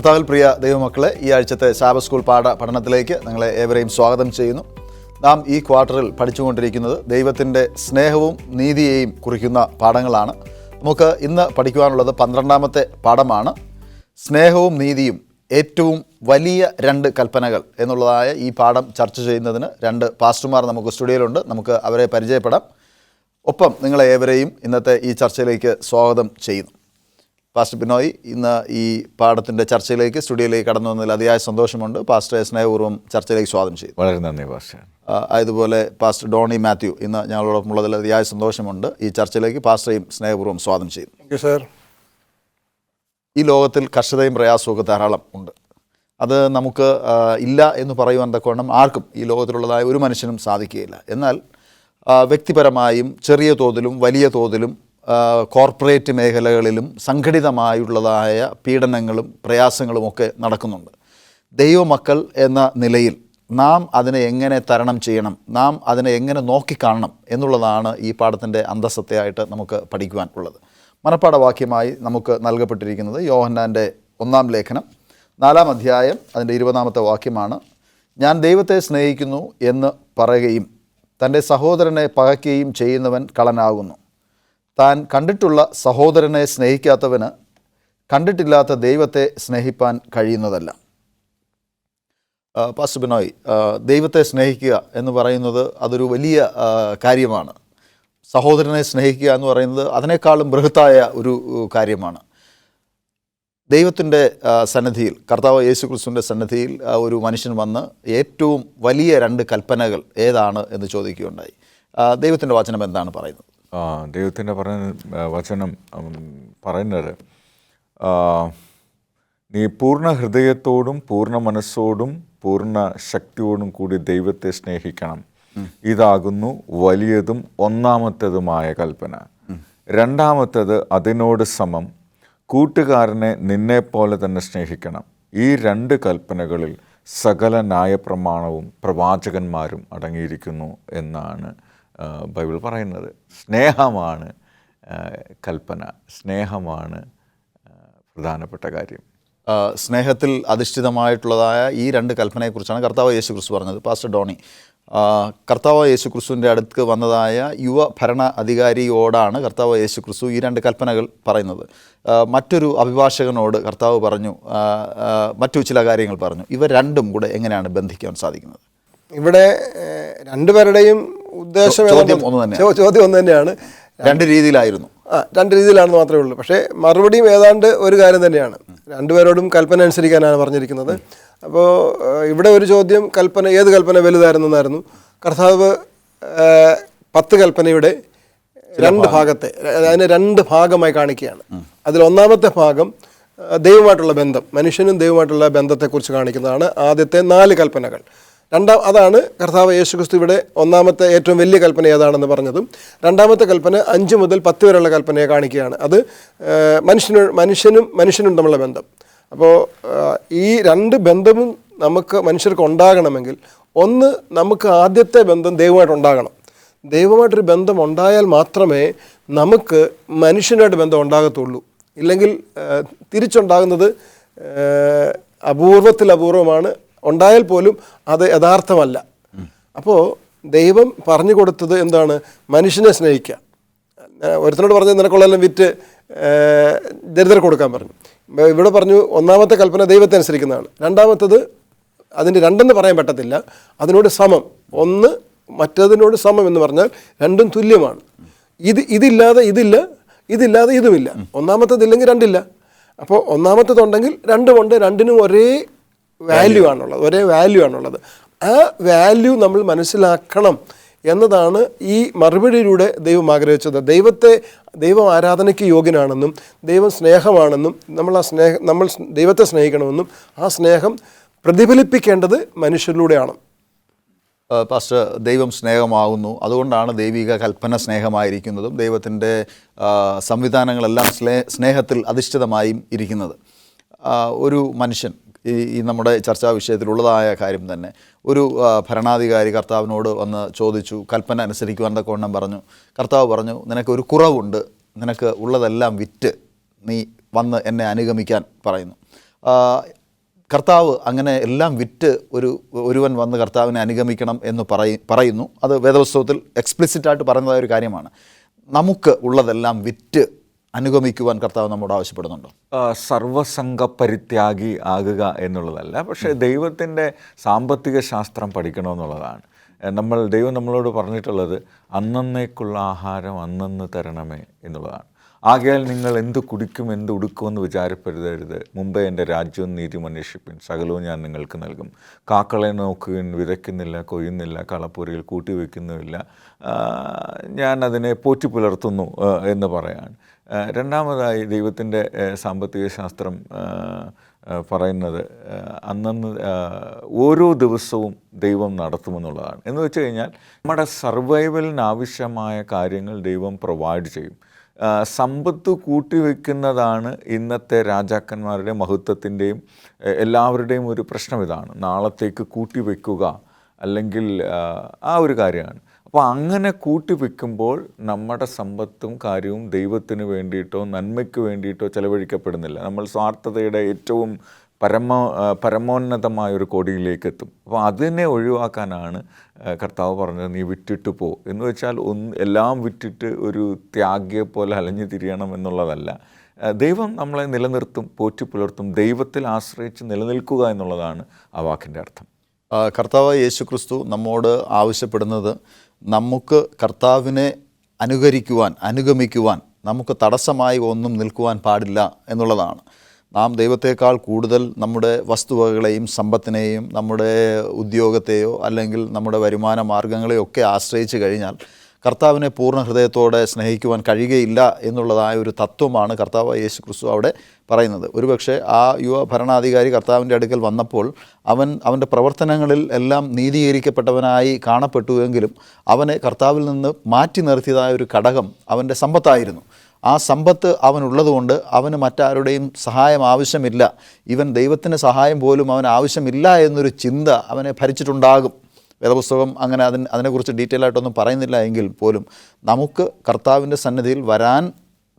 കർത്താവിൽ പ്രിയ ദൈവമക്കളെ, ഈ ആഴ്ചത്തെ സാബത്ത് സ്കൂൾ പഠനത്തിലേക്ക് നിങ്ങളെ ഏവരെയും സ്വാഗതം ചെയ്യുന്നു. നാം ഈ ക്വാർട്ടറിൽ പഠിച്ചുകൊണ്ടിരിക്കുന്നത് ദൈവത്തിൻ്റെ സ്നേഹവും നീതിയെയും കുറിക്കുന്ന പാഠങ്ങളാണ്. നമുക്ക് ഇന്ന് പഠിക്കുവാനുള്ളത് 12ാമത്തെ പാഠമാണ്. സ്നേഹവും നീതിയും ഏറ്റവും വലിയ 2 കൽപ്പനകൾ എന്നുള്ളതായ ഈ പാഠം ചർച്ച ചെയ്യുന്നതിന് 2 പാസ്റ്റർമാർ നമുക്ക് സ്റ്റുഡിയോയിലുണ്ട്. നമുക്ക് അവരെ പരിചയപ്പെടാം. ഒപ്പം നിങ്ങളെ ഏവരെയും ഇന്നത്തെ ഈ ചർച്ചയിലേക്ക് സ്വാഗതം ചെയ്യുന്നു. പാസ്റ്റർ ബിനോയ് ഇന്ന് ഈ പാഠത്തിൻ്റെ ചർച്ചയിലേക്ക് സ്റ്റുഡിയോയിലേക്ക് കടന്നു വന്നതിൽ അതിയായ സന്തോഷമുണ്ട്. പാസ്റ്ററെ സ്നേഹപൂർവ്വം ചർച്ചയിലേക്ക് സ്വാഗതം ചെയ്തു. വളരെ നന്ദി പാസ്റ്റർ. അതുപോലെ പാസ്റ്റർ ഡോണി മാത്യു ഇന്ന് ഞങ്ങളോടൊപ്പം ഉള്ളതിൽ അതിയായ സന്തോഷമുണ്ട്. ഈ ചർച്ചയിലേക്ക് പാസ്റ്ററേയും സ്നേഹപൂർവ്വം സ്വാഗതം ചെയ്തു. ഈ ലോകത്തിൽ കഷ്ടതയും പ്രയാസവും ധാരാളം ഉണ്ട്. അത് നമുക്ക് ഇല്ല എന്ന് പറയുവാൻ തക്കവണ്ണം ആർക്കും ഈ ലോകത്തിലുള്ളതായ ഒരു മനുഷ്യനും സാധിക്കുകയില്ല. എന്നാൽ വ്യക്തിപരമായും ചെറിയ തോതിലും വലിയ തോതിലും കോർപ്പറേറ്റ് മേഖലകളിലും സംഘടിതമായുള്ളതായ പീഡനങ്ങളും പ്രയാസങ്ങളുമൊക്കെ നടക്കുന്നുണ്ട്. ദൈവമക്കൾ എന്ന നിലയിൽ നാം അതിനെ എങ്ങനെ തരണം ചെയ്യണം, നാം അതിനെ എങ്ങനെ നോക്കിക്കാണണം എന്നുള്ളതാണ് ഈ പാഠത്തിൻ്റെ അന്തസത്തയായിട്ട് നമുക്ക് പഠിക്കുവാൻ ഉള്ളത്. മനപ്പാഠവാക്യമായി നമുക്ക് നൽകപ്പെട്ടിരിക്കുന്നത് യോഹന്നാൻ്റെ 1-ാം ലേഖനം 4-ാം അധ്യായം അതിൻ്റെ 20-ാമത്തെ വാക്യമാണ്. ഞാൻ ദൈവത്തെ സ്നേഹിക്കുന്നു എന്ന് പറയുകയും തൻ്റെ സഹോദരനെ പകയ്ക്കുകയും ചെയ്യുന്നവൻ കള്ളനാകുന്നു. താൻ കണ്ടിട്ടുള്ള സഹോദരനെ സ്നേഹിക്കാത്തവന് കണ്ടിട്ടില്ലാത്ത ദൈവത്തെ സ്നേഹിപ്പാൻ കഴിയുന്നതല്ല. പാസ്റ്റർ ബിനോയ്, ദൈവത്തെ സ്നേഹിക്കുക എന്ന് പറയുന്നത് അതൊരു വലിയ കാര്യമാണ്. സഹോദരനെ സ്നേഹിക്കുക എന്ന് പറയുന്നത് അതിനേക്കാളും ബൃഹത്തായ ഒരു കാര്യമാണ്. ദൈവത്തിൻ്റെ സന്നിധിയിൽ, കർത്താവ് യേശുക്രിസ്തുവിൻ്റെ സന്നിധിയിൽ ഒരു മനുഷ്യൻ വന്ന് ഏറ്റവും വലിയ 2 കൽപ്പനകൾ ഏതാണ് എന്ന് ചോദിക്കുകയുണ്ടായി. ദൈവത്തിൻ്റെ വചനം എന്താണ് പറയുന്നത്? ദൈവത്തിൻ്റെ വചനം പറയുന്നത്, നീ പൂർണ്ണ ഹൃദയത്തോടും പൂർണ്ണ മനസ്സോടും പൂർണ്ണ ശക്തിയോടും കൂടി ദൈവത്തെ സ്നേഹിക്കണം. ഇതാകുന്നു വലിയതും ഒന്നാമത്തേതുമായ കൽപ്പന. രണ്ടാമത്തേത് അതിനോട് സമം, കൂട്ടുകാരനെ നിന്നെപ്പോലെ തന്നെ സ്നേഹിക്കണം. ഈ 2 കൽപ്പനകളിൽ സകല ന്യായപ്രമാണവും പ്രവാചകന്മാരും അടങ്ങിയിരിക്കുന്നു എന്നാണ് ബൈബിൾ പറയുന്നത്. സ്നേഹമാണ് കൽപ്പന, സ്നേഹമാണ് പ്രധാനപ്പെട്ട കാര്യം. സ്നേഹത്തിൽ അധിഷ്ഠിതമായിട്ടുള്ളതായ ഈ 2 കൽപ്പനയെക്കുറിച്ചാണ് കർത്താവ് യേശു ക്രിസ്തു പറഞ്ഞത്. പാസ്റ്റർ ഡോണി, കർത്താവ് യേശു ക്രിസ്തുവിൻ്റെ അടുത്ത് വന്നതായ യുവ ഭരണ അധികാരിയോടാണ് കർത്താവ് യേശു ക്രിസ്തു ഈ 2 കൽപ്പനകൾ പറയുന്നത്. മറ്റൊരു അഭിഭാഷകനോട് കർത്താവ് പറഞ്ഞു, മറ്റു ചില കാര്യങ്ങൾ പറഞ്ഞു. ഇവ 2ഉം കൂടെ എങ്ങനെയാണ് ബന്ധിക്കാൻ സാധിക്കുന്നത്? ഇവിടെ രണ്ടുപേരുടെയും ഉദ്ദേശം ചോദ്യം ഒന്ന് തന്നെയാണ്. 2 രീതിയിലായിരുന്നു. 2 രീതിയിലാണെന്ന് മാത്രമേ ഉള്ളൂ. പക്ഷേ മറുപടിയും ഏതാണ്ട് ഒരു കാര്യം തന്നെയാണ്. രണ്ടുപേരോടും കൽപ്പന അനുസരിക്കാനാണ് പറഞ്ഞിരിക്കുന്നത്. അപ്പോൾ ഇവിടെ ഒരു ചോദ്യം, കൽപ്പന ഏത് കൽപ്പന വലുതായിരുന്നെന്നായിരുന്നു. കർത്താവ് 10 കൽപ്പനയുടെ 2 ഭാഗത്തെ, അതിനെ 2 ഭാഗമായി കാണിക്കുകയാണ്. അതിൽ 1-ാമത്തെ ഭാഗം ദൈവമായിട്ടുള്ള ബന്ധം, മനുഷ്യനും ദൈവമായിട്ടുള്ള ബന്ധത്തെക്കുറിച്ച് കാണിക്കുന്നതാണ്. ആദ്യത്തെ 4 കൽപ്പനകൾ. അതാണ് കർത്താവ് യേശുക്രിസ്തു ഇവിടെ 1-ാമത്തെ ഏറ്റവും വലിയ കൽപ്പന ഏതാണെന്ന് പറഞ്ഞതും. 2-ാമത്തെ കൽപ്പന 5 മുതൽ 10 വരെയുള്ള കൽപ്പനയെ കാണിക്കുകയാണ്. അത് മനുഷ്യനും തമ്മിലുള്ള ബന്ധം. അപ്പോൾ ഈ 2 ബന്ധവും മനുഷ്യർക്ക് ഉണ്ടാകണമെങ്കിൽ, ഒന്ന്, നമുക്ക് ആദ്യത്തെ ബന്ധം ദൈവമായിട്ടുണ്ടാകണം. ദൈവമായിട്ടൊരു ബന്ധം ഉണ്ടായാൽ മാത്രമേ നമുക്ക് മനുഷ്യനായിട്ട് ബന്ധം ഉണ്ടാകത്തുള്ളൂ. ഇല്ലെങ്കിൽ തിരിച്ചുണ്ടാകുന്നത് അപൂർവമാണ്. ഉണ്ടായാൽ പോലും അത് യഥാർത്ഥമല്ല. അപ്പോൾ ദൈവം പറഞ്ഞു കൊടുത്തത് എന്താണ്? മനുഷ്യനെ സ്നേഹിക്കുക. ഒരുത്തനോട് പറഞ്ഞ് നിനക്കുള്ളതെല്ലാം വിറ്റ് ദരിദ്രർക്ക് കൊടുക്കാൻ പറഞ്ഞു. ഇവിടെ പറഞ്ഞു 1-ാമത്തെ കൽപ്പന ദൈവത്തെ അനുസരിക്കുന്നതാണ്. 2-ാമത്തത് അതിൻ്റെ 2 പറയാൻ പറ്റത്തില്ല, അതിനോട് സമം. ഒന്ന് മറ്റതിനോട് സമം എന്ന് പറഞ്ഞാൽ 2ഉം തുല്യമാണ്. ഇതില്ലാതെ ഇതില്ല, ഇതില്ലാതെ ഇതുമില്ല. 1-ാമത്തതില്ലെങ്കിൽ 2 അപ്പോൾ 1-ാമത്തതുണ്ടെങ്കിൽ 2ഉണ്ട്. 2നും ഒരേ വാല്യൂ ആണുള്ളത്. ആ വാല്യൂ നമ്മൾ മനസ്സിലാക്കണം എന്നതാണ് ഈ മറുപടിയിലൂടെ ദൈവം ആഗ്രഹിച്ചത്. ദൈവം ആരാധനയ്ക്ക് യോഗ്യനാണെന്നും ദൈവം സ്നേഹമാണെന്നും നമ്മൾ ദൈവത്തെ സ്നേഹിക്കണമെന്നും ആ സ്നേഹം പ്രതിഫലിപ്പിക്കേണ്ടത് മനുഷ്യരിലൂടെയാണ്. പാസ്റ്റർ, ദൈവം സ്നേഹമാകുന്നു. അതുകൊണ്ടാണ് ദൈവിക കൽപ്പന സ്നേഹമായിരിക്കുന്നതും ദൈവത്തിൻ്റെ സംവിധാനങ്ങളെല്ലാം സ്നേഹത്തിൽ അധിഷ്ഠിതമായും ഇരിക്കുന്നത്. ഒരു മനുഷ്യൻ, ഈ നമ്മുടെ ചർച്ചാ വിഷയത്തിലുള്ളതായ കാര്യം തന്നെ, ഒരു ഭരണാധികാരി കർത്താവിനോട് വന്ന് ചോദിച്ചു, കൽപ്പന അനുസരിക്കുവാൻ തക്കവണ്ണം പറഞ്ഞു. കർത്താവ് പറഞ്ഞു, നിനക്കൊരു കുറവുണ്ട്, നിനക്ക് ഉള്ളതെല്ലാം വിറ്റ് നീ വന്ന് എന്നെ അനുഗമിക്കാൻ പറയുന്നു. കർത്താവ് അങ്ങനെ എല്ലാം വിറ്റ് ഒരുവൻ വന്ന് കർത്താവിനെ അനുഗമിക്കണം എന്ന് പറയുന്നു. അത് വേദപുസ്തകത്തിൽ എക്സ്പ്ലിസിറ്റായിട്ട് പറയുന്നതായ ഒരു കാര്യമാണ്. നമുക്ക് ഉള്ളതെല്ലാം വിറ്റ് അനുഗമിക്കുവാൻ കർത്താവ് നമ്മോട് ആവശ്യപ്പെടുന്നുണ്ടോ? സർവസംഘ പരിത്യാഗി ആകുക എന്നുള്ളതല്ല, പക്ഷേ ദൈവത്തിൻ്റെ സാമ്പത്തിക ശാസ്ത്രം പഠിക്കണമെന്നുള്ളതാണ്. ദൈവം നമ്മളോട് പറഞ്ഞിട്ടുള്ളത് അന്നന്നേക്കുള്ള ആഹാരം അന്നന്ന് തരണമേ എന്നുള്ളതാണ്. ആകയാൽ നിങ്ങൾ എന്ത് കുടിക്കും എന്ത് ഉടുക്കുമെന്ന് വിചാരപ്പെടരുത്, മുമ്പേ എൻ്റെ രാജ്യവും നീതിയും അന്വേഷിപ്പിൻ, സകലവും ഞാൻ നിങ്ങൾക്ക് നൽകും. കാക്കളെ നോക്കുവിൻ, വിതയ്ക്കുന്നില്ല, കൊയ്യുന്നില്ല, കളപ്പുരയിൽ കൂട്ടിവെക്കുന്നുമില്ല, ഞാൻ അതിനെ പോറ്റി പുലർത്തുന്നു എന്ന് പറയാണ്. രണ്ടാമതായി ദൈവത്തിൻ്റെ സാമ്പത്തിക ശാസ്ത്രം പറയുന്നത് അന്നന്ന് ഓരോ ദിവസവും ദൈവം നടത്തുമെന്നുള്ളതാണ്. എന്ന് വെച്ച് കഴിഞ്ഞാൽ നമ്മുടെ സർവൈവലിന് ആവശ്യമായ കാര്യങ്ങൾ ദൈവം പ്രൊവൈഡ് ചെയ്യും. സമ്പത്ത് കൂട്ടിവെക്കുന്നതാണ് ഇന്നത്തെ രാജാക്കന്മാരുടെ മഹത്വത്തിൻ്റെയും എല്ലാവരുടെയും ഒരു പ്രശ്നം. ഇതാണ് നാളത്തേക്ക് കൂട്ടിവെക്കുക, അല്ലെങ്കിൽ ആ ഒരു കാര്യമാണ്. അപ്പോൾ അങ്ങനെ കൂട്ടിവെക്കുമ്പോൾ നമ്മുടെ സമ്പത്തും കാര്യവും ദൈവത്തിന് വേണ്ടിയിട്ടോ നന്മയ്ക്ക് വേണ്ടിയിട്ടോ ചെലവഴിക്കപ്പെടുന്നില്ല. നമ്മൾ സ്വാർത്ഥതയുടെ ഏറ്റവും പരമോന്നതമായ ഒരു കോടിയിലേക്ക് എത്തും. അപ്പോൾ അതിനെ ഒഴിവാക്കാനാണ് കർത്താവ് പറഞ്ഞത്, നീ വിറ്റിട്ട് പോ എന്ന് വെച്ചാൽ എല്ലാം വിറ്റിട്ട് ഒരു ത്യാഗിയെ പോലെ അലഞ്ഞു തിരിയണം എന്നുള്ളതല്ല. ദൈവം നമ്മളെ നിലനിർത്തും, പോറ്റി പുലർത്തും. ദൈവത്തിൽ ആശ്രയിച്ച് നിലനിൽക്കുക എന്നുള്ളതാണ് ആ വാക്കിൻ്റെ അർത്ഥം. കർത്താവ് യേശു ക്രിസ്തു നമ്മോട് ആവശ്യപ്പെടുന്നത് നമുക്ക് കർത്താവിനെ അനുഗമിക്കുവാൻ നമുക്ക് തടസ്സമായി ഒന്നും നിൽക്കുവാൻ പാടില്ല എന്നുള്ളതാണ്. നാം ദൈവത്തെക്കാൾ കൂടുതൽ നമ്മുടെ വസ്തുവകളെയും സമ്പത്തിനെയും നമ്മുടെ ഉദ്യോഗത്തെയോ അല്ലെങ്കിൽ നമ്മുടെ വരുമാന മാർഗങ്ങളെയോ ഒക്കെ ആശ്രയിച്ച് കഴിഞ്ഞാൽ കർത്താവിനെ പൂർണ്ണ ഹൃദയത്തോടെ സ്നേഹിക്കുവാൻ കഴിയുകയില്ല എന്നുള്ളതായ ഒരു തത്വമാണ് കർത്താവ് യേശു ക്രിസ്തു അവിടെ പറയുന്നത്. ഒരുപക്ഷെ ആ യുവ ഭരണാധികാരി കർത്താവിൻ്റെ അടുക്കൽ വന്നപ്പോൾ അവൻ്റെ പ്രവർത്തനങ്ങളിൽ എല്ലാം നീതീകരിക്കപ്പെട്ടവനായി കാണപ്പെട്ടുവെങ്കിലും അവനെ കർത്താവിൽ നിന്ന് മാറ്റി നിർത്തിയതായ ഒരു ഘടകം അവൻ്റെ സമ്പത്തായിരുന്നു. ആ സമ്പത്ത് അവനുള്ളതുകൊണ്ട് അവന് മറ്റാരുടെയും സഹായം ആവശ്യമില്ല, ഇവൻ ദൈവത്തിൻ്റെ സഹായം പോലും അവന് ആവശ്യമില്ല എന്നൊരു ചിന്ത അവനെ ഭരിച്ചിട്ടുണ്ടാകും. വേദപുസ്തകം അങ്ങനെ അതിനെക്കുറിച്ച് ഡീറ്റെയിൽ ആയിട്ടൊന്നും പറയുന്നില്ല എങ്കിൽ പോലും നമുക്ക് കർത്താവിൻ്റെ സന്നിധിയിൽ വരാൻ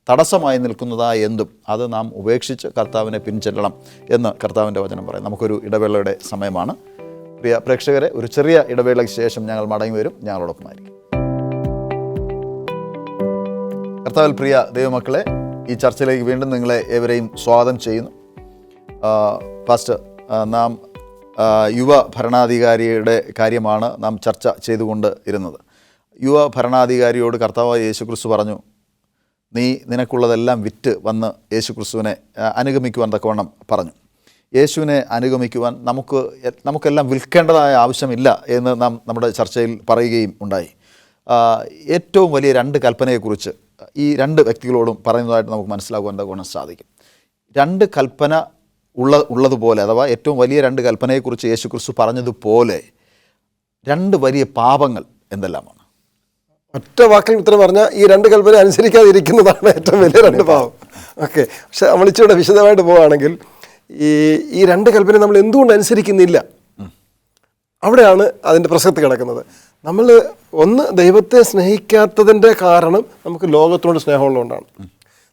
തടസ്സമായി നിൽക്കുന്നതായ എന്തും അത് നാം ഉപേക്ഷിച്ച് കർത്താവിനെ പിൻചെല്ലണം എന്ന് കർത്താവിൻ്റെ വചനം പറയും. നമുക്കൊരു ഇടവേളയുടെ സമയമാണ്. പ്രിയ പ്രേക്ഷകരെ, ഒരു ചെറിയ ഇടവേളയ്ക്ക് ശേഷം ഞങ്ങൾ മടങ്ങി വരും. ഞങ്ങളോടൊപ്പമായിരിക്കും. കർത്താവിൽ പ്രിയ ദൈവമക്കളെ, ഈ ചർച്ചയിലേക്ക് വീണ്ടും നിങ്ങളെ ഏവരെയും സ്വാഗതം ചെയ്യുന്നു. പാസ്റ്റർ, നാം യുവ ഭരണാധികാരിയുടെ കാര്യമാണ് നാം ചർച്ച ചെയ്തുകൊണ്ട് ഇരുന്നത്. യുവ ഭരണാധികാരിയോട് കർത്താവായ യേശുക്രിസ്തു പറഞ്ഞു, നീ നിനക്കുള്ളതെല്ലാം വിറ്റ് വന്ന് യേശുക്രിസ്തുവിനെ അനുഗമിക്കുവാൻ തക്കവണ്ണം പറഞ്ഞു. യേശുവിനെ അനുഗമിക്കുവാൻ നമുക്കെല്ലാം വിൽക്കേണ്ടതായ ആവശ്യമില്ല എന്ന് നാം നമ്മുടെ ചർച്ചയിൽ പറയുകയും ഉണ്ടായി. ഏറ്റവും വലിയ രണ്ട് കൽപ്പനയെക്കുറിച്ച് ഈ രണ്ട് വ്യക്തികളോടും പറയുന്നതായിട്ട് നമുക്ക് മനസ്സിലാക്കുവാൻ തക്കവണ്ണം സാധിക്കും. രണ്ട് കൽപ്പന ഉള്ളതുപോലെ, അഥവാ ഏറ്റവും വലിയ രണ്ട് കൽപ്പനയെക്കുറിച്ച് യേശുക്രിസ്തു പറഞ്ഞതുപോലെ രണ്ട് വലിയ പാപങ്ങൾ എന്തെല്ലാമാണ്? ഒറ്റ വാക്കിൽ ഉത്തരം പറഞ്ഞാൽ ഈ രണ്ട് കൽപ്പന അനുസരിക്കാതിരിക്കുന്നതാണ് ഏറ്റവും വലിയ രണ്ട് പാപം. ഓക്കെ, പക്ഷെ നമ്മൾ ഇച്ചിരി വിശദമായിട്ട് പോവുകയാണെങ്കിൽ ഈ രണ്ട് കൽപ്പന നമ്മൾ എന്തുകൊണ്ട് അനുസരിക്കുന്നില്ല, അവിടെയാണ് അതിൻ്റെ പ്രസക്തി കിടക്കുന്നത്. നമ്മൾ ദൈവത്തെ സ്നേഹിക്കാത്തതിൻ്റെ കാരണം നമുക്ക് ലോകത്തോട് സ്നേഹമുള്ളതുകൊണ്ടാണ്.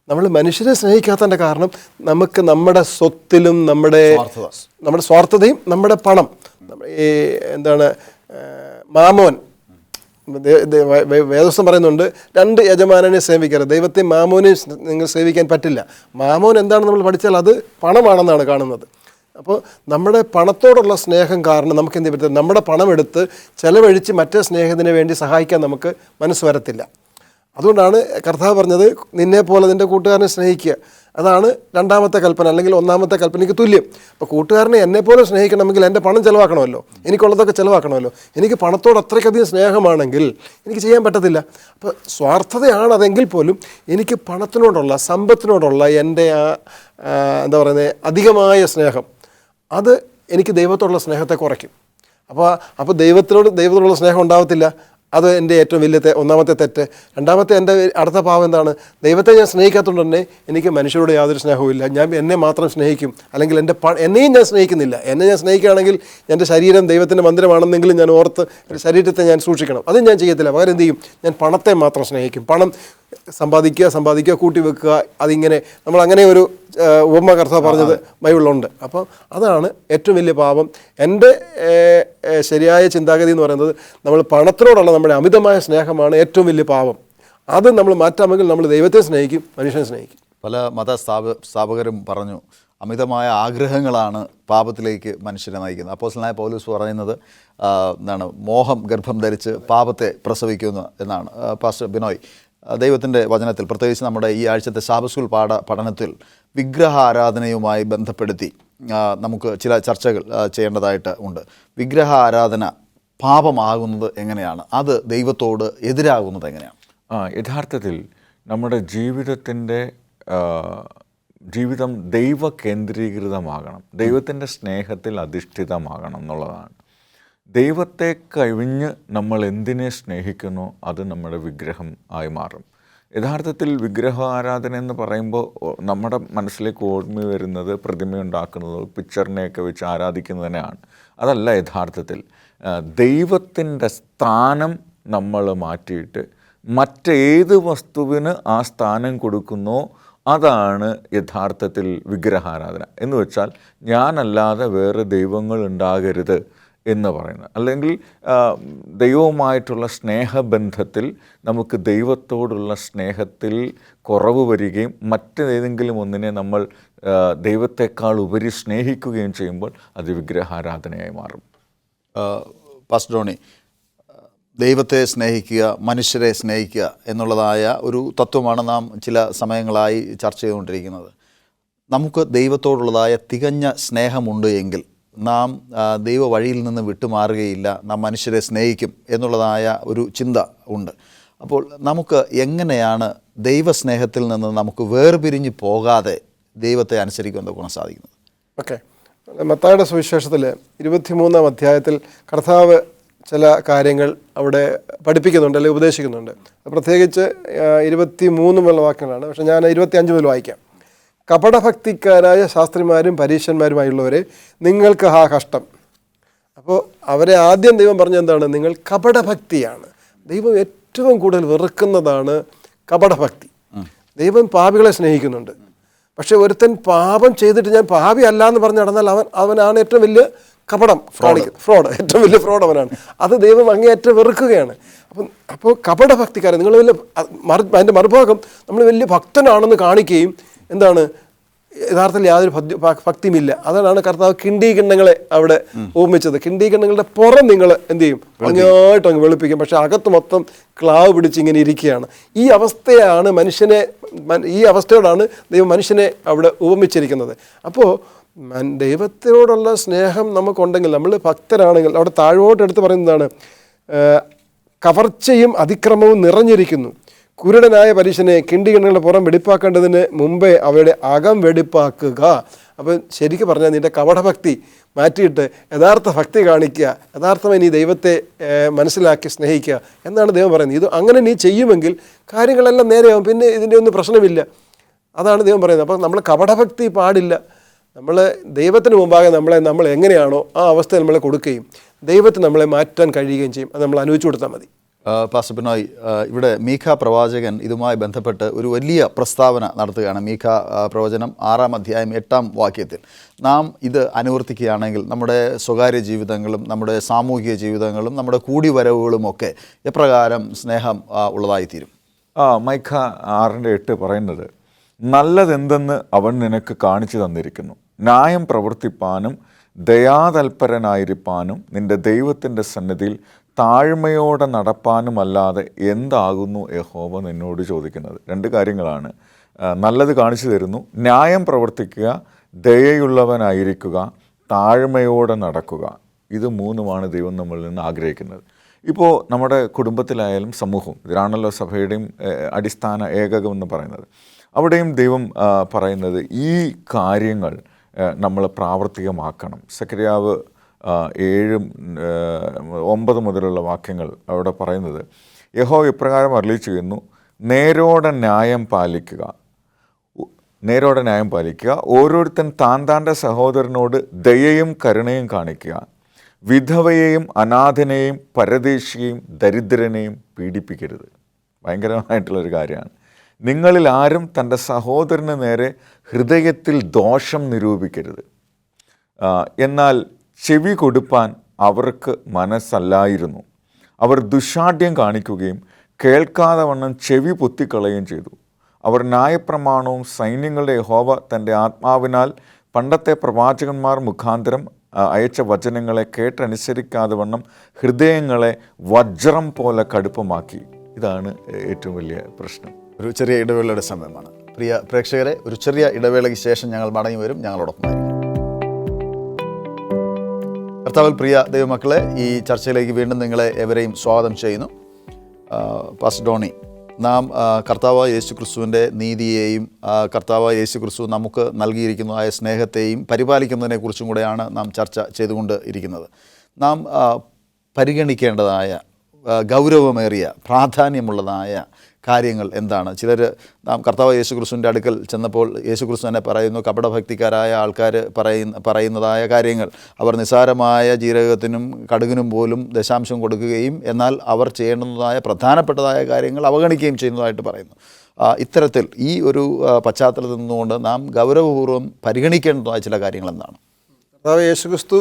നമ്മൾ മനുഷ്യരെ സ്നേഹിക്കാത്തതിൻ്റെ കാരണം നമുക്ക് നമ്മുടെ സ്വത്തിലും നമ്മുടെ സ്വാർത്ഥതയും നമ്മുടെ പണം, മാമോൻ, വേദപുസ്തകം പറയുന്നുണ്ട്, രണ്ട് യജമാനനെ സേവിക്കരുത്, ദൈവത്തെ മാമോനെ നിങ്ങൾ സേവിക്കാൻ പറ്റില്ല. മാമോൻ എന്താണെന്ന് നമ്മൾ പഠിച്ചാൽ അത് പണമാണെന്നാണ് കാണുന്നത്. അപ്പോൾ നമ്മുടെ പണത്തോടുള്ള സ്നേഹം കാരണം നമുക്ക് എന്ത് പറ്റും, നമ്മുടെ പണം എടുത്ത് ചെലവഴിച്ച് മറ്റേ സ്നേഹത്തിന് വേണ്ടി സഹായിക്കാൻ നമുക്ക് മനസ്സ് വരത്തില്ല. അതുകൊണ്ടാണ് കർത്താവ് പറഞ്ഞത്, നിന്നെ പോലെ നിൻ്റെ കൂട്ടുകാരനെ സ്നേഹിക്കുക. അതാണ് രണ്ടാമത്തെ കൽപ്പന, അല്ലെങ്കിൽ ഒന്നാമത്തെ കൽപ്പനയ്ക്ക് തുല്യം. അപ്പോൾ കൂട്ടുകാരനെ എന്നെപ്പോലെ സ്നേഹിക്കണമെങ്കിൽ എൻ്റെ പണം ചിലവാക്കണമല്ലോ, എനിക്കുള്ളതൊക്കെ ചിലവാക്കണമല്ലോ. എനിക്ക് പണത്തോട് അത്രയ്ക്കധികം സ്നേഹമാണെങ്കിൽ എനിക്ക് ചെയ്യാൻ പറ്റത്തില്ല. അപ്പോൾ സ്വാർത്ഥതയാണതെങ്കിൽ പോലും എനിക്ക് പണത്തിനോടുള്ള, സമ്പത്തിനോടുള്ള എൻ്റെ അധികമായ സ്നേഹം, അത് എനിക്ക് ദൈവത്തോടുള്ള സ്നേഹത്തെ കുറയ്ക്കും. അപ്പോൾ ദൈവത്തോടുള്ള സ്നേഹം ഉണ്ടാവത്തില്ല. അത് എൻ്റെ ഏറ്റവും വലിയ ഒന്നാമത്തെ തെറ്റ്. രണ്ടാമത്തെ എൻ്റെ അടുത്ത പാവം എന്താണ്, ദൈവത്തെ ഞാൻ സ്നേഹിക്കാത്തതുകൊണ്ട് തന്നെ എനിക്ക് മനുഷ്യരോട് യാതൊരു സ്നേഹവും. ഞാൻ എന്നെ മാത്രം സ്നേഹിക്കും, അല്ലെങ്കിൽ എന്നെയും ഞാൻ സ്നേഹിക്കുന്നില്ല. എന്നെ ഞാൻ സ്നേഹിക്കുകയാണെങ്കിൽ എൻ്റെ ശരീരം ദൈവത്തിൻ്റെ മന്ദിരമാണെന്നെങ്കിലും ഞാൻ ഓർത്ത് ശരീരത്തെ ഞാൻ സൂക്ഷിക്കണം. അതും ഞാൻ ചെയ്യത്തില്ല. പകരം എന്ത് ചെയ്യും, ഞാൻ പണത്തെ മാത്രം സ്നേഹിക്കും. പണം സമ്പാദിക്കുക കൂട്ടി വെക്കുക, അതിങ്ങനെ നമ്മൾ അങ്ങനെ ഒരു ഉപമ കർത്താവ് പറഞ്ഞത് ബൈബിളിലുണ്ട്. അപ്പം അതാണ് ഏറ്റവും വലിയ പാപം. എൻ്റെ ശരിയായ ചിന്താഗതി എന്ന് പറയുന്നത് നമ്മൾ പണത്തിനോടുള്ള നമ്മുടെ അമിതമായ സ്നേഹമാണ് ഏറ്റവും വലിയ പാപം. അത് നമ്മൾ മാറ്റാമെങ്കിൽ നമ്മൾ ദൈവത്തെ സ്നേഹിക്കും, മനുഷ്യനെ സ്നേഹിക്കും. പല സ്ഥാപകരും പറഞ്ഞു അമിതമായ ആഗ്രഹങ്ങളാണ് പാപത്തിലേക്ക് മനുഷ്യരെ നയിക്കുന്നത്. അപ്പോസ്തലനായ പൗലോസ് പറയുന്നത് എന്താണ്, മോഹം ഗർഭം ധരിച്ച് പാപത്തെ പ്രസവിക്കുന്നു എന്നാണ്. പാസ്റ്റർ ബിനോയ്, ദൈവത്തിൻ്റെ വചനത്തിൽ പ്രത്യേകിച്ച് നമ്മുടെ ഈ ആഴ്ചത്തെ സാബത്ത് സ്കൂൾ പഠനത്തിൽ വിഗ്രഹ ആരാധനയുമായി ബന്ധപ്പെടുത്തി നമുക്ക് ചില ചർച്ചകൾ ചെയ്യേണ്ടതായിട്ട് ഉണ്ട്. വിഗ്രഹ ആരാധന പാപമാകുന്നത് എങ്ങനെയാണ്? അത് ദൈവത്തോട് എതിരാകുന്നത് എങ്ങനെയാണ്? യഥാർത്ഥത്തിൽ നമ്മുടെ ജീവിതം ദൈവ കേന്ദ്രീകൃതമാകണം, ദൈവത്തിൻ്റെ സ്നേഹത്തിൽ അധിഷ്ഠിതമാകണം എന്നുള്ളതാണ്. ദൈവത്തെ കഴിഞ്ഞ് നമ്മൾ എന്തിനെ സ്നേഹിക്കുന്നോ അത് നമ്മുടെ വിഗ്രഹം ആയി മാറും. യഥാർത്ഥത്തിൽ വിഗ്രഹ ആരാധന എന്ന് പറയുമ്പോൾ നമ്മുടെ മനസ്സിലേക്ക് ഓർമ്മ വരുന്നത് പ്രതിമയുണ്ടാക്കുന്നത്, പിക്ചറിനെയൊക്കെ വെച്ച് ആരാധിക്കുന്നതിനെയാണ്. അതല്ല യഥാർത്ഥത്തിൽ. ദൈവത്തിൻ്റെ സ്ഥാനം നമ്മൾ മാറ്റിയിട്ട് മറ്റേത് വസ്തുവിന് ആ സ്ഥാനം കൊടുക്കുന്നോ അതാണ് യഥാർത്ഥത്തിൽ വിഗ്രഹാരാധന. എന്ന് വെച്ചാൽ ഞാനല്ലാതെ വേറെ ദൈവങ്ങൾ ഉണ്ടാകരുത് എന്ന് പറയുന്നത്. അല്ലെങ്കിൽ ദൈവവുമായിട്ടുള്ള സ്നേഹബന്ധത്തിൽ നമുക്ക് ദൈവത്തോടുള്ള സ്നേഹത്തിൽ കുറവ് വരികയും മറ്റേതെങ്കിലും ഒന്നിനെ നമ്മൾ ദൈവത്തെക്കാൾ ഉപരി സ്നേഹിക്കുകയും ചെയ്യുമ്പോൾ അത് വിഗ്രഹാരാധനയായി മാറും. പാസ്റ്റർ ജോണി, ദൈവത്തെ സ്നേഹിക്കുക, മനുഷ്യരെ സ്നേഹിക്കുക എന്നുള്ളതായ ഒരു തത്വമാണ് നാം ചില സമയങ്ങളായി ചർച്ച ചെയ്തുകൊണ്ടിരിക്കുന്നത്. നമുക്ക് ദൈവത്തോടുള്ളതായ തികഞ്ഞ സ്നേഹമുണ്ട് എങ്കിൽ നാം ദൈവ വഴിയിൽ നിന്ന് വിട്ടുമാറുകയില്ല, നാം മനുഷ്യരെ സ്നേഹിക്കും എന്നുള്ളതായ ഒരു ചിന്ത ഉണ്ട്. അപ്പോൾ നമുക്ക് എങ്ങനെയാണ് ദൈവസ്നേഹത്തിൽ നിന്ന് നമുക്ക് വേർപിരിഞ്ഞ് പോകാതെ ദൈവത്തെ അനുസരിക്കുവാൻ ഗുണം സാധിക്കുന്നത്? ഓക്കെ, മത്തായിയുടെ സുവിശേഷത്തിൽ 23-ാം അധ്യായത്തിൽ കർത്താവ് ചില കാര്യങ്ങൾ അവിടെ പഠിപ്പിക്കുന്നുണ്ട്, അല്ലെങ്കിൽ ഉപദേശിക്കുന്നുണ്ട്. പ്രത്യേകിച്ച് 23 മുതലുള്ള വാക്യങ്ങളാണ്. പക്ഷേ ഞാൻ 25 മുതൽ വായിക്കാം. കപടഭക്തിക്കാരായ ശാസ്ത്രിമാരും പരീശന്മാരുമായുള്ളവരെ നിങ്ങൾക്ക് കഷ്ടം. അപ്പോൾ അവരെ ആദ്യം ദൈവം പറഞ്ഞ എന്താണ്? നിങ്ങൾ കപടഭക്തിയാണ്. ദൈവം ഏറ്റവും കൂടുതൽ വെറുക്കുന്നതാണ് കപടഭക്തി. ദൈവം പാപികളെ സ്നേഹിക്കുന്നുണ്ട്. പക്ഷെ ഒരുത്തൻ പാപം ചെയ്തിട്ട് ഞാൻ പാപി അല്ല എന്ന് പറഞ്ഞ് നടന്നാൽ അവനാണ് ഏറ്റവും വലിയ കപടം കാണിക്കുന്നത്, ഫ്രോഡ്, ഏറ്റവും വലിയ ഫ്രോഡ് അവനാണ്. അത് ദൈവം അങ്ങേയറ്റം വെറുക്കുകയാണ്. അപ്പോൾ കപടഭക്തിക്കാരൻ, നിങ്ങൾ വലിയ അതിൻ്റെ മറുഭാഗം നമ്മൾ വലിയ ഭക്തനാണെന്ന് കാണിക്കുകയും എന്താണ് യഥാർത്ഥത്തിൽ യാതൊരു ഭക്തിയുമില്ല. അതാണ് കർത്താവ് കിണ്ടീകിണ്ണങ്ങളെ അവിടെ ഓർമ്മിച്ചത്. കിണ്ടീകിണ്ണങ്ങളുടെ പുറം നിങ്ങൾ എന്ത് ചെയ്യും? ഭംഗിയായിട്ട് അങ്ങ് വെളുപ്പിക്കും, പക്ഷെ അകത്ത് മൊത്തം ക്ലാവ് പിടിച്ച് ഇങ്ങനെ ഇരിക്കുകയാണ്. ഈ അവസ്ഥയാണ് ഈ അവസ്ഥയോടാണ് ദൈവം മനുഷ്യനെ അവിടെ ഉപമിച്ചിരിക്കുന്നത്. അപ്പോൾ ദൈവത്തോടുള്ള സ്നേഹം നമുക്കുണ്ടെങ്കിൽ, നമ്മൾ ഭക്തരാണെങ്കിൽ, അവിടെ താഴോട്ടെടുത്ത് പറയുന്നതാണ്, കവർച്ചയും അതിക്രമവും നിറഞ്ഞിരിക്കുന്നു. കുരുടനായ പരീശനെ കിണ്ടികിണ്ണങ്ങളുടെ പുറം വെടിപ്പാക്കേണ്ടതിന് മുമ്പേ അവയുടെ അകം വെടിപ്പാക്കുക. അപ്പം ശരിക്കും പറഞ്ഞാൽ നിൻ്റെ കപടഭക്തി മാറ്റിയിട്ട് യഥാർത്ഥ ഭക്തി കാണിക്കുക, യഥാർത്ഥമായി നീ ദൈവത്തെ മനസ്സിലാക്കി സ്നേഹിക്കുക എന്നാണ് ദൈവം പറയുന്നത്. ഇത് അങ്ങനെ നീ ചെയ്യുമെങ്കിൽ കാര്യങ്ങളെല്ലാം നേരെയാവും, പിന്നെ ഇതിൻ്റെ ഒന്നും പ്രശ്നമില്ല. അതാണ് ദൈവം പറയുന്നത്. അപ്പം നമ്മൾ കപടഭക്തി പാടില്ല. നമ്മൾ ദൈവത്തിന് മുമ്പാകെ നമ്മൾ എങ്ങനെയാണോ ആ അവസ്ഥ നമ്മളെ കൊടുക്കുകയും ദൈവത്തിന് നമ്മളെ മാറ്റാൻ കഴിയുകയും ചെയ്യും. അത് നമ്മൾ അനുവദിച്ചു കൊടുത്താൽ മതി. പാസ്റ്റർ ബിനോയ്, ഇവിടെ മീഖ പ്രവാചകൻ ഇതുമായി ബന്ധപ്പെട്ട് ഒരു വലിയ പ്രസ്താവന നടത്തുകയാണ്. മീഖ പ്രവചനം 6-ാം അധ്യായം 8-ാം വാക്യത്തിൽ നാം ഇത് അനുവർത്തിക്കുകയാണെങ്കിൽ നമ്മുടെ സ്വകാര്യ ജീവിതങ്ങളും നമ്മുടെ സാമൂഹിക ജീവിതങ്ങളും നമ്മുടെ കൂടിവരവുകളുമൊക്കെ എപ്രകാരം സ്നേഹം ഉള്ളതായിത്തീരും? മൈഖ 6:8 പറയുന്നത്, നല്ലതെന്തെന്ന് അവൻ നിനക്ക് കാണിച്ചു തന്നിരിക്കുന്നു, ന്യായം പ്രവർത്തിപ്പാനും ദയാതൽപരനായിരിക്കാനും നിൻ്റെ ദൈവത്തിൻ്റെ സന്നിധിയിൽ താഴ്മയോടെ നടപ്പാനുമല്ലാതെ എന്താകുന്നു യഹോവ നിന്നോട് ചോദിക്കുന്നത്? 2 കാര്യങ്ങളാണ്. നല്ലത് കാണിച്ചു തരുന്നു, ന്യായം പ്രവർത്തിക്കുക, ദയയുള്ളവനായിരിക്കുക, താഴ്മയോടെ നടക്കുക. ഇത് 3-മാണ് ദൈവം നമ്മളിൽ നിന്ന് ആഗ്രഹിക്കുന്നത്. ഇപ്പോൾ നമ്മുടെ കുടുംബത്തിലായാലും സമൂഹവും, ഇതിലാണല്ലോ സഭയുടെയും അടിസ്ഥാന ഏകകം എന്ന് പറയുന്നത്. അവിടെയും ദൈവം പറയുന്നത് ഈ കാര്യങ്ങൾ നമ്മൾ പ്രാവർത്തികമാക്കണം. സക്കറിയാവ് 7:9 മുതലുള്ള വാക്യങ്ങൾ അവിടെ പറയുന്നത്, യഹോവ ഇപ്രകാരം അരുളി ചെയ്യുന്നു, നേരോടെ ന്യായം പാലിക്കുക, ഓരോരുത്തൻ താൻ്റെ സഹോദരനോട് ദയയും കരുണയും കാണിക്കുക, വിധവയെയും അനാഥനെയും പരദേശിയെയും ദരിദ്രനെയും പീഡിപ്പിക്കരുത്. ഭയങ്കരമായിട്ടുള്ളൊരു കാര്യമാണ്. നിങ്ങളിൽ ആരും തൻ്റെ സഹോദരന് നേരെ ഹൃദയത്തിൽ ദോഷം നിരൂപിക്കരുത്. എന്നാൽ ചെവി കൊടുപ്പാൻ അവർക്ക് മനസ്സല്ലായിരുന്നു. അവർ ദുശ്ശാഠ്യം കാണിക്കുകയും കേൾക്കാതെ വണ്ണം ചെവി പൊത്തിക്കളയുകയും ചെയ്തു. അവർ ന്യായപ്രമാണവും സൈന്യങ്ങളുടെ യഹോവ തൻ്റെ ആത്മാവിനാൽ പണ്ടത്തെ പ്രവാചകന്മാർ മുഖാന്തരം അയച്ച വചനങ്ങളെ കേട്ടനുസരിക്കാതെ വണ്ണം ഹൃദയങ്ങളെ വജ്രം പോലെ കടുപ്പമാക്കി. ഇതാണ് ഏറ്റവും വലിയ പ്രശ്നം. ഒരു ചെറിയ ഇടവേളയുടെ സമയമാണ്. പ്രിയ പ്രേക്ഷകരെ, ഒരു ചെറിയ ഇടവേളയ്ക്ക് ശേഷം ഞങ്ങൾ മടങ്ങി വരും. ഞങ്ങളോടൊപ്പം കർത്താവിൽ പ്രിയ ദൈവമക്കളെ, ഈ ചർച്ചയിലേക്ക് വീണ്ടും നിങ്ങളെ എവരെയും സ്വാഗതം ചെയ്യുന്നു. പാസ്റ്റർ ഡോണി, നാം കർത്താവായ യേശു ക്രിസ്തുവിൻ്റെ നീതിയെയും കർത്താവായ യേശു ക്രിസ്തു നമുക്ക് നൽകിയിരിക്കുന്നതായ സ്നേഹത്തെയും പരിപാലിക്കുന്നതിനെക്കുറിച്ചും കൂടെയാണ് നാം ചർച്ച ചെയ്തുകൊണ്ട് ഇരിക്കുന്നത്. നാം പരിഗണിക്കേണ്ടതായ ഗൗരവമേറിയ പ്രാധാന്യമുള്ളതായ കാര്യങ്ങൾ എന്താണ്? ചിലർ നാം കർത്താവ് യേശു ക്രിസ്തുവിൻ്റെ അടുക്കൽ ചെന്നപ്പോൾ യേശു ക്രിസ്തു തന്നെ പറയുന്നു, കപടഭക്തിക്കാരായ ആൾക്കാർ പറയുന്നതായ കാര്യങ്ങൾ, അവർ നിസ്സാരമായ ജീരകത്തിനും കടുകിനും പോലും ദശാംശം കൊടുക്കുകയും എന്നാൽ അവർ ചെയ്യേണ്ടതായ പ്രധാനപ്പെട്ടതായ കാര്യങ്ങൾ അവഗണിക്കുകയും ചെയ്യുന്നതായിട്ട് പറയുന്നു. ഇത്തരത്തിൽ ഈ ഒരു പശ്ചാത്തലത്തിൽ നിന്നുകൊണ്ട് നാം ഗൗരവപൂർവ്വം പരിഗണിക്കേണ്ടതായ ചില കാര്യങ്ങൾ എന്താണ്? കർത്താവ് യേശു ക്രിസ്തു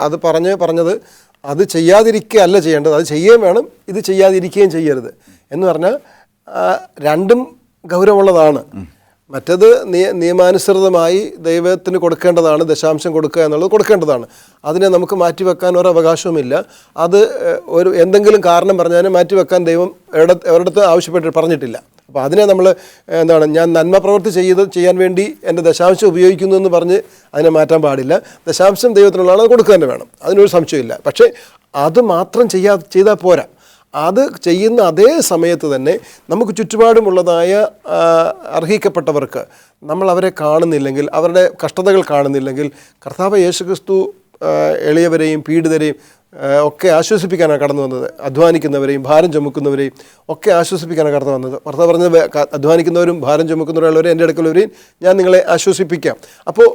അത് പറഞ്ഞത് അത് ചെയ്യാതിരിക്കുകയല്ല ചെയ്യേണ്ടത്, അത് ചെയ്യുകയും വേണം, ഇത് ചെയ്യാതിരിക്കുകയും ചെയ്യരുത് എന്ന് പറഞ്ഞാൽ രണ്ടും ഗൗരവമുള്ളതാണ്. മറ്റത് നിയമാനുസൃതമായി ദൈവത്തിന് കൊടുക്കേണ്ടതാണ്, ദശാംശം കൊടുക്കുക എന്നുള്ളത് കൊടുക്കേണ്ടതാണ്. അതിനെ നമുക്ക് മാറ്റിവെക്കാൻ ഒരു അവകാശവുമില്ല. അത് എന്തെങ്കിലും കാരണം പറഞ്ഞാൽ മാറ്റിവെക്കാൻ ദൈവം എവിടത്ത് ആവശ്യപ്പെട്ട് പറഞ്ഞിട്ടില്ല. അപ്പോൾ അതിനെ നമ്മൾ ഞാൻ നന്മ പ്രവൃത്തി ചെയ്യാൻ വേണ്ടി എൻ്റെ ദശാംശം ഉപയോഗിക്കുന്നു എന്ന് പറഞ്ഞ് അതിനെ മാറ്റാൻ പാടില്ല. ദശാംശം ദൈവത്തിനുള്ളതാണ്, അത് കൊടുക്കുക തന്നെ വേണം, അതിനൊരു സംശയമില്ല. പക്ഷേ അത് മാത്രം ചെയ്താൽ പോരാ. അത് ചെയ്യുന്ന അതേ സമയത്ത് തന്നെ നമുക്ക് ചുറ്റുപാടുമുള്ളതായ അർഹിക്കപ്പെട്ടവർക്ക് നമ്മൾ അവരെ കാണുന്നില്ലെങ്കിൽ, അവരുടെ കഷ്ടതകൾ കാണുന്നില്ലെങ്കിൽ, കർത്താവ് യേശുക്രിസ്തു എളിയവരെയും പീഡിതരെയും ഒക്കെ ആശ്വസിപ്പിക്കാനാണ് കടന്നു വന്നത്. അധ്വാനിക്കുന്നവരെയും ഭാരം ചുമക്കുന്നവരെയും ഒക്കെ ആശ്വസിപ്പിക്കാനാണ് കടന്നു വന്നത്. കർത്താവ് പറഞ്ഞത്, അധ്വാനിക്കുന്നവരും ഭാരം ചുമക്കുന്നവരുള്ളവരെ എൻ്റെ അടുക്കലുള്ളവരെയും ഞാൻ നിങ്ങളെ ആശ്വസിപ്പിക്കാം. അപ്പോൾ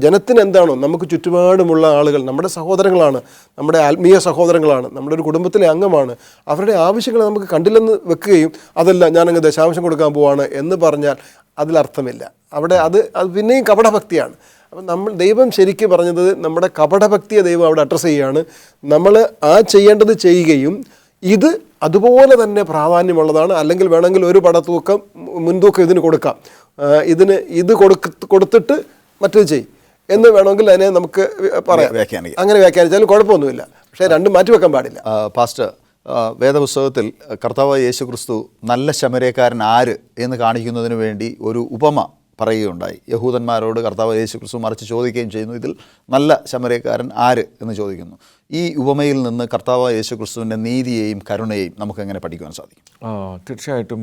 ജനത്തിന് എന്താണോ, നമുക്ക് ചുറ്റുപാടുമുള്ള ആളുകൾ നമ്മുടെ സഹോദരങ്ങളാണ്, നമ്മുടെ ആത്മീയ സഹോദരങ്ങളാണ്, നമ്മുടെ ഒരു കുടുംബത്തിലെ അംഗമാണ്. അവരുടെ ആവശ്യങ്ങൾ നമുക്ക് കണ്ടില്ലെന്ന് വെക്കുകയും അതല്ല ഞാനങ്ങ് ദശാംശം കൊടുക്കാൻ പോവാണ് എന്ന് പറഞ്ഞാൽ അതിലർത്ഥമില്ല. അവിടെ അത് പിന്നെയും കപടഭക്തിയാണ്. അപ്പം ദൈവം ശരിക്കും പറഞ്ഞത് നമ്മുടെ കപടഭക്തിയെ ദൈവം അവിടെ അഡ്രസ്സ് ചെയ്യുകയാണ്. നമ്മൾ ചെയ്യേണ്ടത് ചെയ്യുകയും ഇത് അതുപോലെ തന്നെ പ്രാധാന്യമുള്ളതാണ്. അല്ലെങ്കിൽ വേണമെങ്കിൽ ഒരു പടത്തൂക്കം മുൻതൂക്കം ഇതിന് കൊടുക്കാം, ഇത് കൊടുത്തിട്ട് മറ്റൊരു ചെയ്യും എന്ന് വേണമെങ്കിൽ അതിനെ നമുക്ക് പറയാം, അങ്ങനെ വ്യാഖ്യാനിച്ചാലും കുഴപ്പമൊന്നുമില്ല. പക്ഷേ രണ്ടും മാറ്റിവെക്കാൻ പാടില്ല. പാസ്റ്റർ, വേദപുസ്തകത്തിൽ കർത്താവ് യേശു ക്രിസ്തു നല്ല ശമരക്കാരൻ ആര് എന്ന് കാണിക്കുന്നതിന് വേണ്ടി ഒരു ഉപമ പറയുകയുണ്ടായി. യഹൂദന്മാരോട് കർത്താവ് യേശു ക്രിസ്തു മറിച്ച് ചോദിക്കുകയും ചെയ്യുന്നു, ഇതിൽ നല്ല ശമരക്കാരൻ ആര് എന്ന് ചോദിക്കുന്നു. ഈ ഉപമയിൽ നിന്ന് കർത്താവ് യേശു ക്രിസ്തുവിൻ്റെ നീതിയെയും കരുണയെയും നമുക്ക് എങ്ങനെ പഠിക്കുവാൻ സാധിക്കും? തീർച്ചയായിട്ടും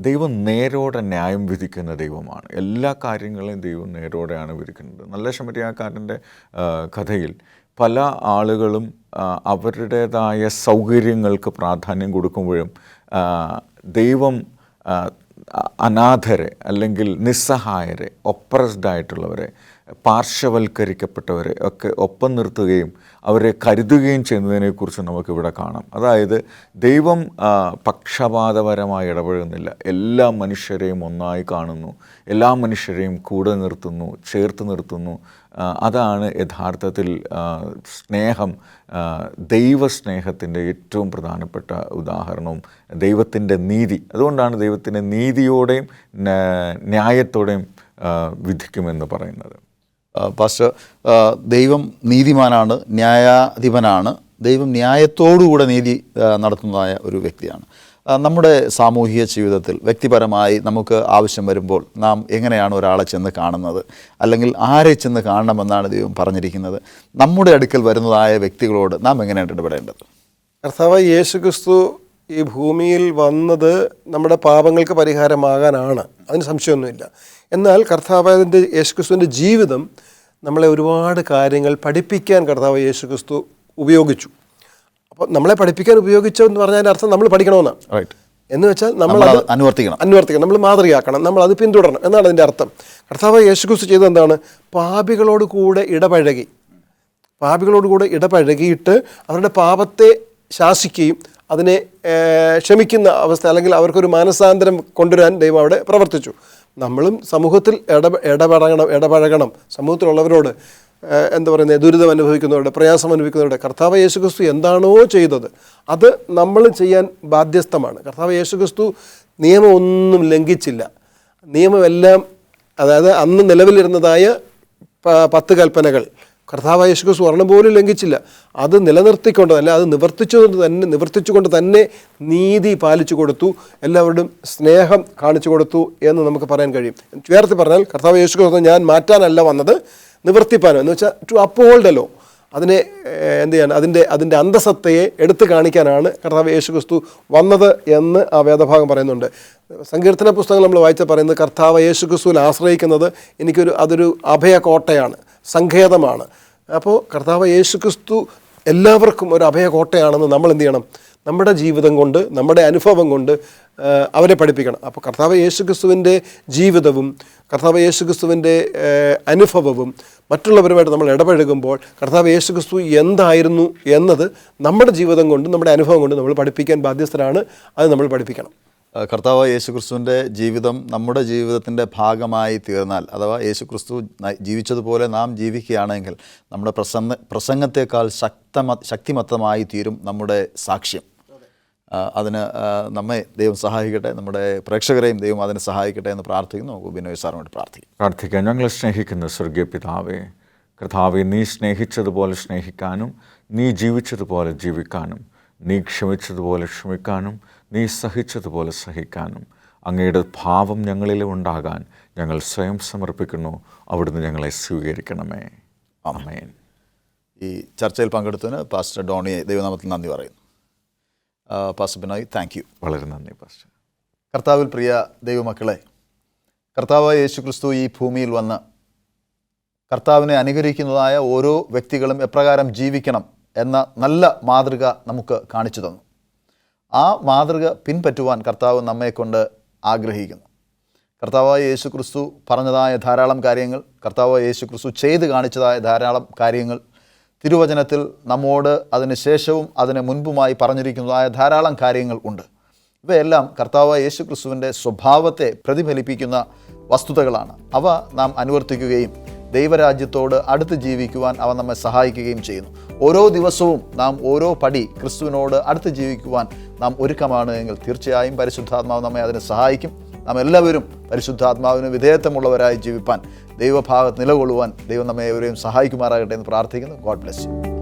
ദൈവം നേരോടെ ന്യായം വിധിക്കുന്ന ദൈവമാണ്. എല്ലാ കാര്യങ്ങളെയും ദൈവം നേരോടെയാണ് വിധിക്കുന്നത്. നല്ല ശമരിയാക്കാരൻ്റെ കഥയിൽ പല ആളുകളും അവരുടേതായ സൗകര്യങ്ങൾക്ക് പ്രാധാന്യം കൊടുക്കുമ്പോഴും ദൈവം അനാഥരെ അല്ലെങ്കിൽ നിസ്സഹായരെ, ഒപ്രസ്ഡ് ആയിട്ടുള്ളവരെ, പാർശ്വവൽക്കരിക്കപ്പെട്ടവരെ ഒക്കെ ഒപ്പം നിർത്തുകയും അവരെ കരുതുകയും ചെയ്യുന്നതിനെക്കുറിച്ച് നമുക്കിവിടെ കാണാം. അതായത് ദൈവം പക്ഷപാതപരമായി ഇടപെടുന്നില്ല, എല്ലാ മനുഷ്യരെയും ഒന്നായി കാണുന്നു, എല്ലാ മനുഷ്യരെയും കൂടെ നിർത്തുന്നു, ചേർത്ത് നിർത്തുന്നു. അതാണ് യഥാർത്ഥത്തിൽ സ്നേഹം, ദൈവസ്നേഹത്തിൻ്റെ ഏറ്റവും പ്രധാനപ്പെട്ട ഉദാഹരണവും ദൈവത്തിൻ്റെ നീതി. അതുകൊണ്ടാണ് ദൈവത്തിൻ്റെ നീതിയോടെയും ന്യായത്തോടെയും വിധിക്കുമെന്ന് പറയുന്നത്. പാസ്റ്റർ, ദൈവം നീതിമാനാണ്, ന്യായാധിപനാണ്. ദൈവം ന്യായത്തോടുകൂടെ നീതി നടത്തുന്നതായ ഒരു വ്യക്തിയാണ്. നമ്മുടെ സാമൂഹിക ജീവിതത്തിൽ വ്യക്തിപരമായി നമുക്ക് ആവശ്യം വരുമ്പോൾ നാം എങ്ങനെയാണ് ഒരാളെ ചെന്ന് കാണുന്നത്, അല്ലെങ്കിൽ ആരെ ചെന്ന് കാണണമെന്നാണ് ദൈവം പറഞ്ഞിരിക്കുന്നത്? നമ്മുടെ അടുക്കൽ വരുന്നതായ വ്യക്തികളോട് നാം എങ്ങനെയാണ് ഇടപെടേണ്ടത്? കർത്താവ് യേശു ക്രിസ്തു ഈ ഭൂമിയിൽ വന്നത് നമ്മുടെ പാപങ്ങൾക്ക് പരിഹാരമാകാനാണ്, അതിന് സംശയമൊന്നുമില്ല. എന്നാൽ കർത്താവിൻ്റെ യേശുക്രിസ്തുവിൻ്റെ ജീവിതം നമ്മളെ ഒരുപാട് കാര്യങ്ങൾ പഠിപ്പിക്കാൻ കർത്താവ് യേശുക്രിസ്തു ഉപയോഗിച്ചു. അപ്പോൾ നമ്മളെ പഠിപ്പിക്കാൻ ഉപയോഗിച്ചെന്ന് പറഞ്ഞതിൻ്റെ അർത്ഥം നമ്മൾ പഠിക്കണമെന്നാണ്. റൈറ്റ്. എന്ന് വെച്ചാൽ നമ്മൾ അനുവർത്തിക്കണം, നമ്മൾ മാതൃകയാക്കണം, നമ്മൾ അത് പിന്തുടരണം എന്നാണ് അതിൻ്റെ അർത്ഥം. കർത്താവ് യേശുക്രിസ്തു ചെയ്തത് എന്താണ്? പാപികളോട് കൂടെ ഇടപഴകിയിട്ട് അവരുടെ പാപത്തെ ശാസിക്കുകയും അതിനെ ക്ഷമിക്കുന്ന അവസ്ഥ, അല്ലെങ്കിൽ അവർക്കൊരു മാനസാന്തരം കൊണ്ടുവരാൻ ദൈവം അവിടെ പ്രവർത്തിച്ചു. നമ്മളും സമൂഹത്തിൽ ഇടപഴകണം. സമൂഹത്തിലുള്ളവരോട് എന്താ പറയുന്നത്, ദുരിതം അനുഭവിക്കുന്നവരുടെ, പ്രയാസം അനുഭവിക്കുന്നവരുടെ കർത്താവ് യേശുക്രിസ്തു എന്താണോ ചെയ്തത് അത് നമ്മൾ ചെയ്യാൻ ബാധ്യസ്ഥമാണ്. കർത്താവ് യേശുക്രിസ്തു നിയമം ഒന്നും ലംഘിച്ചില്ല. നിയമമെല്ലാം, അതായത് അന്ന് നിലവിലിരുന്നതായ 10 കൽപ്പനകൾ കർത്താവ് യേശുക്രിസ്തു ഒരെണ്ണം പോലും ലംഘിച്ചില്ല. അത് നിലനിർത്തിക്കൊണ്ട്, അല്ല അത് നിവർത്തിച്ചുകൊണ്ട് തന്നെ നീതി പാലിച്ചു കൊടുത്തു, എല്ലാവരുടെയും സ്നേഹം കാണിച്ചു കൊടുത്തു എന്ന് നമുക്ക് പറയാൻ കഴിയും. ചേർത്ത് പറഞ്ഞാൽ കർത്താവ് യേശുക്രിസ്തു ഞാൻ മാറ്റാനല്ല വന്നത്, നിവർത്തിപ്പാനോ, എന്ന് വെച്ചാൽ ടു അപ്ഹോൾഡ് അല്ലോ, അതിനെ എന്ത് ചെയ്യാൻ, അതിൻ്റെ അന്തസത്തയെ എടുത്തു കാണിക്കാനാണ് കർത്താവ് യേശുക്രിസ്തു വന്നത് എന്ന് ആ വേദഭാഗം പറയുന്നുണ്ട്. സങ്കീർത്തന പുസ്തകങ്ങൾ നമ്മൾ വായിച്ച പറയുന്നത് കർത്താവ് യേശുക്രിസ്തുവിൽ ആശ്രയിക്കുന്നത് അതൊരു അഭയകോട്ടയാണ്, സങ്കേതമാണ്. അപ്പോൾ കർത്താവ് യേശുക്രിസ്തു എല്ലാവർക്കും ഒരു അഭയകോട്ടയാണെന്ന് നമ്മൾ എന്ത് ചെയ്യണം, നമ്മുടെ ജീവിതം കൊണ്ട്, നമ്മുടെ അനുഭവം കൊണ്ട് അവരെ പഠിപ്പിക്കണം. അപ്പോൾ കർത്താവ് യേശുക്രിസ്തുവിൻ്റെ ജീവിതവും കർത്താവ് യേശുക്രിസ്തുവിൻ്റെ അനുഭവവും മറ്റുള്ളവരുമായിട്ട് നമ്മൾ ഇടപഴകുമ്പോൾ കർത്താവ് യേശുക്രിസ്തു എന്തായിരുന്നു എന്നത് നമ്മുടെ ജീവിതം കൊണ്ട്, നമ്മുടെ അനുഭവം കൊണ്ട് നമ്മൾ പഠിപ്പിക്കാൻ ബാധ്യസ്ഥരാണ്. അത് നമ്മൾ പഠിപ്പിക്കണം. കർത്താവ് യേശുക്രിസ്തുവിൻ്റെ ജീവിതം നമ്മുടെ ജീവിതത്തിൻ്റെ ഭാഗമായി തീർന്നാൽ, അഥവാ യേശുക്രിസ്തു ജീവിച്ചതുപോലെ നാം ജീവിക്കുകയാണെങ്കിൽ നമ്മുടെ പ്രസംഗത്തെക്കാൾ ശക്തിമത്തമായി തീരും നമ്മുടെ സാക്ഷ്യം. അതിന് നമ്മെ ദൈവം സഹായിക്കട്ടെ, നമ്മുടെ പ്രേക്ഷകരെയും ദൈവം അതിന് സഹായിക്കട്ടെ എന്ന് പ്രാർത്ഥിക്കുന്നു. നമുക്ക് ബിനോയ് സാറിന് വേണ്ടി പ്രാർത്ഥിക്കാം. ഞങ്ങളെ സ്നേഹിക്കുന്ന സ്വർഗീയ പിതാവേ, കർത്താവെ, നീ സ്നേഹിച്ചതുപോലെ സ്നേഹിക്കാനും, നീ ജീവിച്ചതുപോലെ ജീവിക്കാനും, നീ ക്ഷമിച്ചതുപോലെ ക്ഷമിക്കാനും, നീ സഹിച്ചതുപോലെ സഹിക്കാനും അങ്ങയുടെ ഭാവം ഞങ്ങളിൽ ഉണ്ടാകാൻ ഞങ്ങൾ സ്വയം സമർപ്പിക്കുന്നു. അവിടുന്ന് ഞങ്ങളെ സ്വീകരിക്കണമേ. ആമേൻ. ഈ ചർച്ചയിൽ പങ്കെടുത്തതിന് പാസ്റ്റർ ഡോണിയെ ദൈവനാമത്തിൽ നന്ദി പറയുന്നു. Pastor Binoy, thank you. വളരെ നന്ദി പാസ്റ്റർ. കർത്താവിൽ പ്രിയ ദൈവമക്കളെ, കർത്താവ് യേശുക്രിസ്തു ഈ ഭൂമിയിൽ വന്ന് കർത്താവിനെ അനുകരിക്കുന്നതായ ഓരോ വ്യക്തികളും എപ്രകാരം ജീവിക്കണം എന്ന നല്ല മാതൃക നമുക്ക് കാണിച്ചു തന്നു. ആ മാതൃക പിൻപറ്റുവാൻ കർത്താവ് നമ്മെക്കൊണ്ട് ആഗ്രഹിക്കുന്നു. കർത്താവായ യേശുക്രിസ്തു പറഞ്ഞതായ ധാരാളം കാര്യങ്ങൾ, കർത്താവായ യേശുക്രിസ്തു ചെയ്ത് കാണിച്ചതായ ധാരാളം കാര്യങ്ങൾ തിരുവചനത്തിൽ നമ്മോട് അതിന് ശേഷവും അതിന് മുൻപുമായി പറഞ്ഞിരിക്കുന്നതായ ധാരാളം കാര്യങ്ങൾ ഉണ്ട്. ഇവയെല്ലാം കർത്താവായ യേശുക്രിസ്തുവിൻ്റെ സ്വഭാവത്തെ പ്രതിഫലിപ്പിക്കുന്ന വസ്തുതകളാണ്. അവ നാം അനുവർത്തിക്കുകയും ദൈവരാജ്യത്തോട് അടുത്ത് ജീവിക്കുവാൻ അവ നമ്മെ സഹായിക്കുകയും ചെയ്യുന്നു. ഓരോ ദിവസവും നാം ഓരോ പടി ക്രിസ്തുവിനോട് അടുത്ത് ജീവിക്കുവാൻ നാം ഒരുക്കമാണ് എങ്കിൽ തീർച്ചയായും പരിശുദ്ധാത്മാവ് നമ്മെ അതിന് സഹായിക്കും. നാം എല്ലാവരും പരിശുദ്ധാത്മാവിന് വിധേയത്വമുള്ളവരായി ജീവിപ്പാൻ, ദൈവഭാഗത്ത് നിലകൊള്ളുവാൻ ദൈവം നമ്മെ ഏവരെയും സഹായിക്കുമാറാകട്ടെ എന്ന് പ്രാർത്ഥിക്കുന്നു. God bless you.